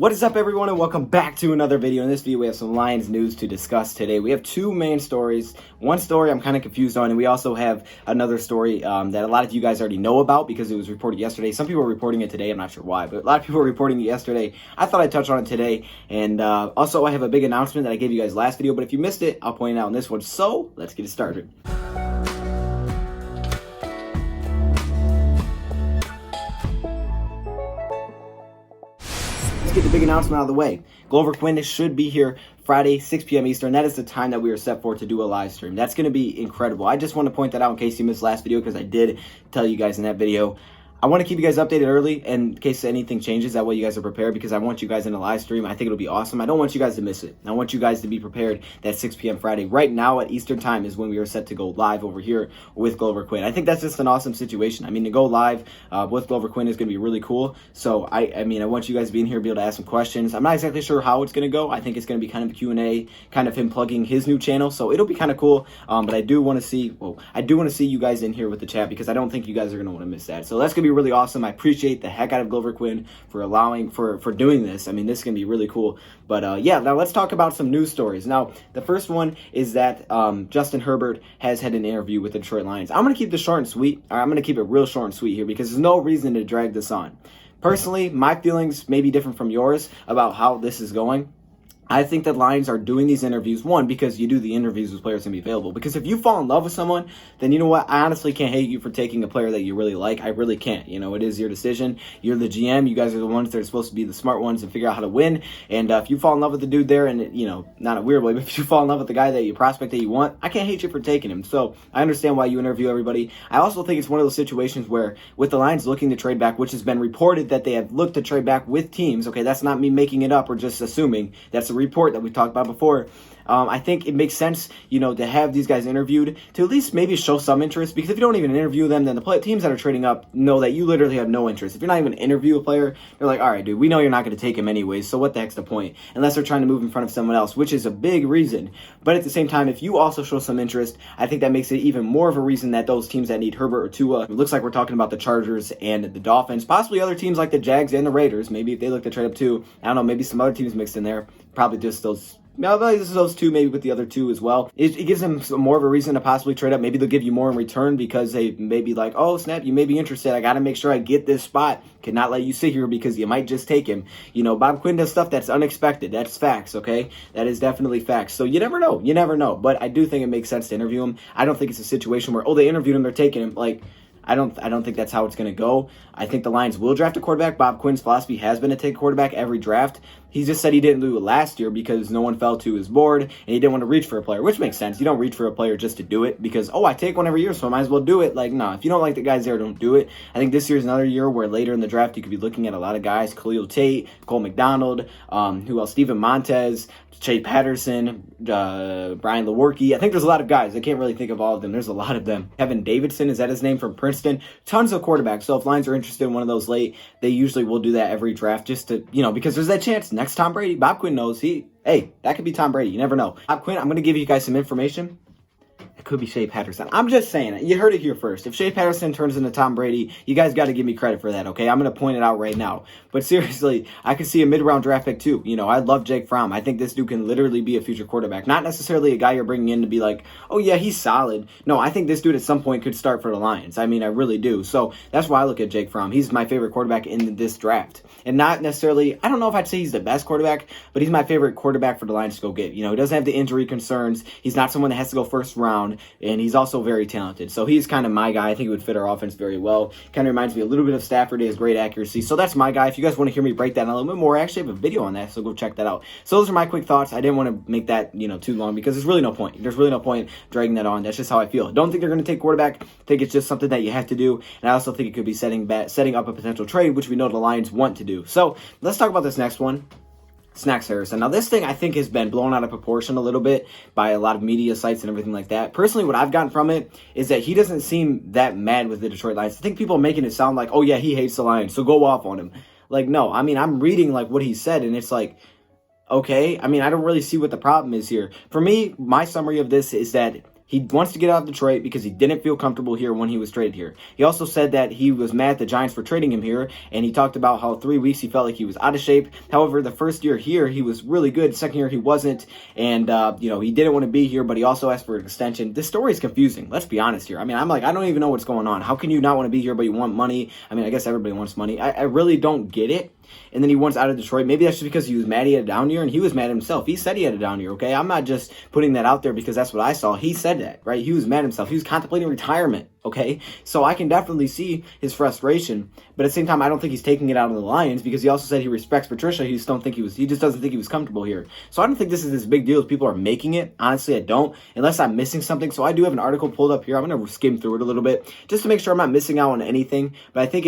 What is up, everyone, and welcome back to another video. In this video, we have some Lions news to discuss today. We have two main stories. One story I'm kind of confused on, and we also have another story that a lot of you guys already know about because it was reported yesterday. Some people are reporting it today. I'm not sure why, but a lot of people are reporting it yesterday. I thought I'd touch on it today. And also, I have a big announcement that I gave you guys last video, but if you missed it, I'll point it out in this one. So, let's get it started. Let's get the big announcement out of the way. Glover Quinn should be here Friday, 6 p.m. Eastern. That is the time that we are set for to do a live stream. That's going to be incredible. I just want to point that out in case you missed last video because I did tell you guys in that video. I want to keep you guys updated early in case anything changes. That way you guys are prepared because I want you guys in a live stream. I think it'll be awesome. I don't want you guys to miss it. I want you guys to be prepared that 6 p.m. Friday. Right now at Eastern time is when we are set to go live over here with Glover Quinn. I think that's just an awesome situation. I mean, to go live with Glover Quinn is going to be really cool. So, I mean, I want you guys to be in here, be able to ask some questions. I'm not exactly sure how it's going to go. I think it's going to be kind of a Q&A, kind of him plugging his new channel. So it'll be kind of cool. But I do want to see, you guys in here with the chat because I don't think you guys are going to want to miss that. So that's going to be really awesome. I appreciate the heck out of Glover Quinn for allowing for doing this. I mean, this is gonna be really cool. But yeah, now let's talk about some news stories. Now, the first one is that Justin Herbert has had an interview with the Detroit Lions. I'm gonna keep this short and sweet. I'm gonna keep it real short and sweet here because there's no reason to drag this on. Personally, my feelings may be different from yours about how this is going. I think that Lions are doing these interviews, one, because you do the interviews with players to be available. Because if you fall in love with someone, then you know what? I honestly can't hate you for taking a player that you really like. I really can't. You know, it is your decision. You're the GM. You guys are the ones that are supposed to be the smart ones and figure out how to win. And if you fall in love with the dude there, and, you know, not a weird way, but if you fall in love with the guy that you prospect that you want, I can't hate you for taking him. So I understand why you interview everybody. I also think it's one of those situations where with the Lions looking to trade back, which has been reported that they have looked to trade back with teams. Okay, that's not me making it up or just assuming. That's a report that we talked about before. I think it makes sense, you know, to have these guys interviewed to at least maybe show some interest, because if you don't even interview them, then the teams that are trading up know that you literally have no interest. If you're not even interview a player, they're like, all right, dude, we know you're not going to take him anyways, so what the heck's the point? Unless they're trying to move in front of someone else, which is a big reason. But at the same time, if you also show some interest, I think that makes it even more of a reason that those teams that need Herbert or Tua, it looks like we're talking about the Chargers and the Dolphins, possibly other teams like the Jags and the Raiders, maybe if they look to trade up too. I don't know, maybe some other teams mixed in there, probably just those. No, this is those two, maybe with the other two as well. It gives them more of a reason to possibly trade up. Maybe they'll give you more in return because they may be like, oh, snap, you may be interested. I got to make sure I get this spot. Cannot let you sit here because you might just take him. You know, Bob Quinn does stuff that's unexpected. That's facts, okay? That is definitely facts. So you never know. You never know. But I do think it makes sense to interview him. I don't think it's a situation where, oh, they interviewed him, they're taking him. Like, I don't think that's how it's going to go. I think the Lions will draft a quarterback. Bob Quinn's philosophy has been to take a quarterback every draft. He just said he didn't do it last year because no one fell to his board and he didn't want to reach for a player, which makes sense. You don't reach for a player just to do it because, oh, I take one every year, so I might as well do it. Like, no, if you don't like the guys there, don't do it. I think this year's another year where later in the draft you could be looking at a lot of guys, Khalil Tate, Cole McDonald, who else? Steven Montez, Shea Patterson, Brian Lewerke. I think there's a lot of guys. I can't really think of all of them. There's a lot of them. Kevin Davidson, is that his name, from Princeton? Tons of quarterbacks. So if Lions are interested in one of those late, they usually will do that every draft just to, you know, because there's that chance next Tom Brady. Bob Quinn knows hey, that could be Tom Brady. You never know. Bob Quinn, I'm going to give you guys some information. It could be Shea Patterson. I'm just saying it. You heard it here first. If Shea Patterson turns into Tom Brady, you guys got to give me credit for that, okay? I'm going to point it out right now. But seriously, I could see a mid-round draft pick too. You know, I love Jake Fromm. I think this dude can literally be a future quarterback. Not necessarily a guy you're bringing in to be like, oh yeah, he's solid. No, I think this dude at some point could start for the Lions. I mean, I really do. So that's why I look at Jake Fromm. He's my favorite quarterback in this draft. And not necessarily, I don't know if I'd say he's the best quarterback, but he's my favorite quarterback for the Lions to go get. You know, he doesn't have the injury concerns. He's not someone that has to go first round, and he's also very talented. So he's kind of my guy. I think he would fit our offense very well. Kind of reminds me a little bit of Stafford. He has great accuracy. So that's my guy. If you guys want to hear me break that down a little bit more, I actually have a video on that, so go check that out. So those are my quick thoughts. I didn't want to make that, you know, too long because there's really no point. There's really no point dragging that on. That's just how I feel. Don't think they're going to take quarterback. I think it's just something that you have to do. And I also think it could be setting up a potential trade, which we know the Lions want to do. So let's talk about this next one. Snacks Harrison. Now, this thing I think has been blown out of proportion a little bit by a lot of media sites and everything like that. Personally, what I've gotten from it is that he doesn't seem that mad with the Detroit Lions. I think people are making it sound like, oh yeah, he hates the Lions, so go off on him. Like, no, I mean, I'm reading like what he said, and it's like, okay, I mean, I don't really see what the problem is here. For me, my summary of this is that He wants to get out of Detroit because he didn't feel comfortable here when he was traded here. He also said that he was mad at the Giants for trading him here, and he talked about how 3 weeks he felt like he was out of shape. However, the first year here, he was really good. Second year, he wasn't, and, he didn't want to be here, but he also asked for an extension. This story is confusing. Let's be honest here. I mean, I don't even know what's going on. How can you not want to be here, but you want money? I mean, I guess everybody wants money. I really don't get it. And then he wants out of Detroit. Maybe that's just because he was mad he had a down year, and he was mad at himself. He said he had a down year, okay? I'm not just putting that out there because that's what I saw. He said that, right? He was mad at himself. He was contemplating retirement, okay? So I can definitely see his frustration, but at the same time, I don't think he's taking it out on the Lions because he also said he respects Patricia. He just doesn't think he was comfortable here. So I don't think this is as big deal as people are making it. Honestly, I don't, unless I'm missing something. So I do have an article pulled up here. I'm going to skim through it a little bit just to make sure I'm not missing out on anything, but I think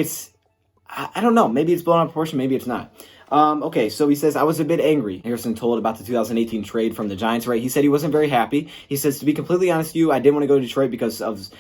I don't know. Maybe it's blown out of proportion. Maybe it's not. Okay, so he says, I was a bit angry, Harrison told about the 2018 trade from the Giants, right? He said he wasn't very happy. He says, to be completely honest with you, I didn't want to go to Detroit because of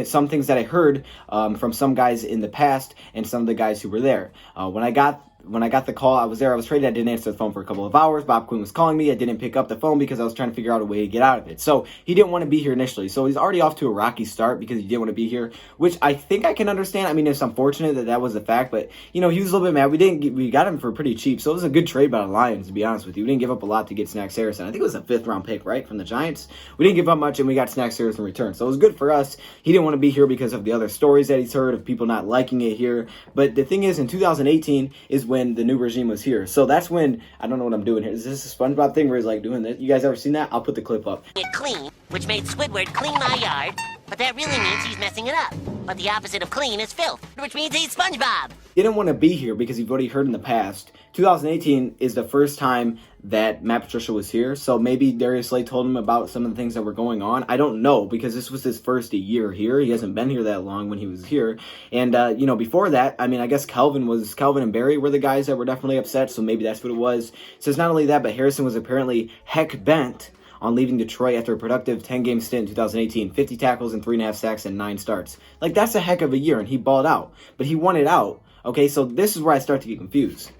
some things that I heard from some guys in the past and some of the guys who were there. When I got the call, I was there, I was traded, I didn't answer the phone for a couple of hours. Bob Quinn was calling me, I didn't pick up the phone because I was trying to figure out a way to get out of it. So he didn't want to be here initially. So he's already off to a rocky start because he didn't want to be here, which I think I can understand. I mean, it's unfortunate that was the fact, but, he was a little bit mad. We got him for pretty cheap, so it was a good trade by the Lions, to be honest with you. We didn't give up a lot to get Snacks Harrison. I think it was a 5th-round pick, right, from the Giants. We didn't give up much, and we got Snacks Harrison in return. So it was good for us. He didn't want to be here because of the other stories that he's heard of people not liking it here. But the thing is, in 2018 is when the new regime was here. So that's when, I don't know what I'm doing here. Is this a SpongeBob thing where he's like doing this? You guys ever seen that? I'll put the clip up. It clean, which made Squidward clean my yard, but that really means he's messing it up. But the opposite of clean is filth, which means he's SpongeBob. Didn't want to be here because you've already heard in the past. 2018 is the first time that Matt Patricia was here, so maybe Darius Slay told him about some of the things that were going on. I don't know, because this was his first year here. He hasn't been here that long when he was here. And, before that, I mean, I guess Calvin and Barry were the guys that were definitely upset, so maybe that's what it was. So it's not only that, but Harrison was apparently heck bent on leaving Detroit after a productive 10-game stint in 2018, 50 tackles and 3.5 sacks and 9 starts. Like, that's a heck of a year, and he balled out. But he wanted out, okay? So this is where I start to get confused.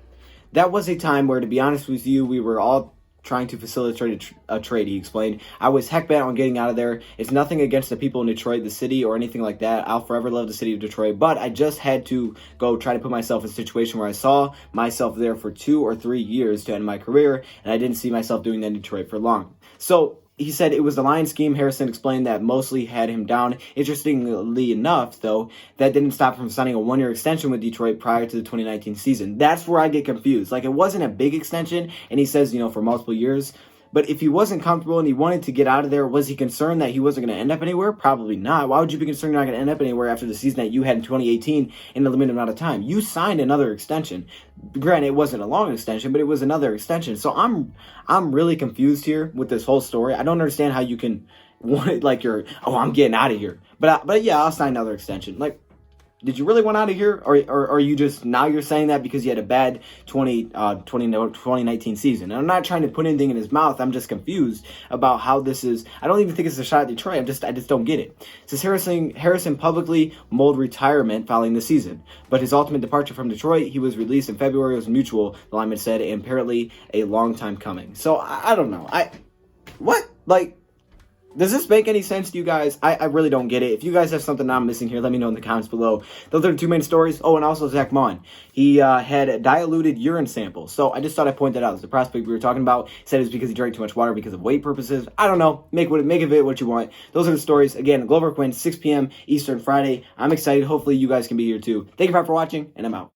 That was a time where, to be honest with you, we were all trying to facilitate a trade, he explained. I was heck bent on getting out of there. It's nothing against the people in Detroit, the city, or anything like that. I'll forever love the city of Detroit, but I just had to go try to put myself in a situation where I saw myself there for 2 or 3 years to end my career, and I didn't see myself doing that in Detroit for long. So he said it was the Lions scheme. Harrison explained that mostly had him down. Interestingly enough, though, that didn't stop him from signing a 1-year extension with Detroit prior to the 2019 season. That's where I get confused. Like, it wasn't a big extension, and he says, for multiple years. But if he wasn't comfortable and he wanted to get out of there, was he concerned that he wasn't going to end up anywhere? Probably not. Why would you be concerned you're not going to end up anywhere after the season that you had in 2018 in a limited amount of time? You signed another extension. Granted, it wasn't a long extension, but it was another extension. So I'm really confused here with this whole story. I don't understand how you can want it like I'm getting out of here. But yeah, I'll sign another extension. Like, did you really want out of here? Or are you just, now you're saying that because you had a bad 2019 season? And I'm not trying to put anything in his mouth. I'm just confused about how this is. I don't even think it's a shot at Detroit. I just don't get it. It says Harrison publicly mulled retirement following the season. But his ultimate departure from Detroit, he was released in February, was mutual, the lineman said, and apparently a long time coming. So I don't know. What? Like, does this make any sense to you guys? I really don't get it. If you guys have something I'm missing here, let me know in the comments below. Those are the 2 main stories. Oh, and also Zach Mon. He had diluted urine samples. So I just thought I'd point that out. It's the prospect we were talking about. He said it's because he drank too much water because of weight purposes. I don't know. Make of it what you want. Those are the stories. Again, Glover Quinn, 6 p.m. Eastern Friday. I'm excited. Hopefully you guys can be here too. Thank you for watching, and I'm out.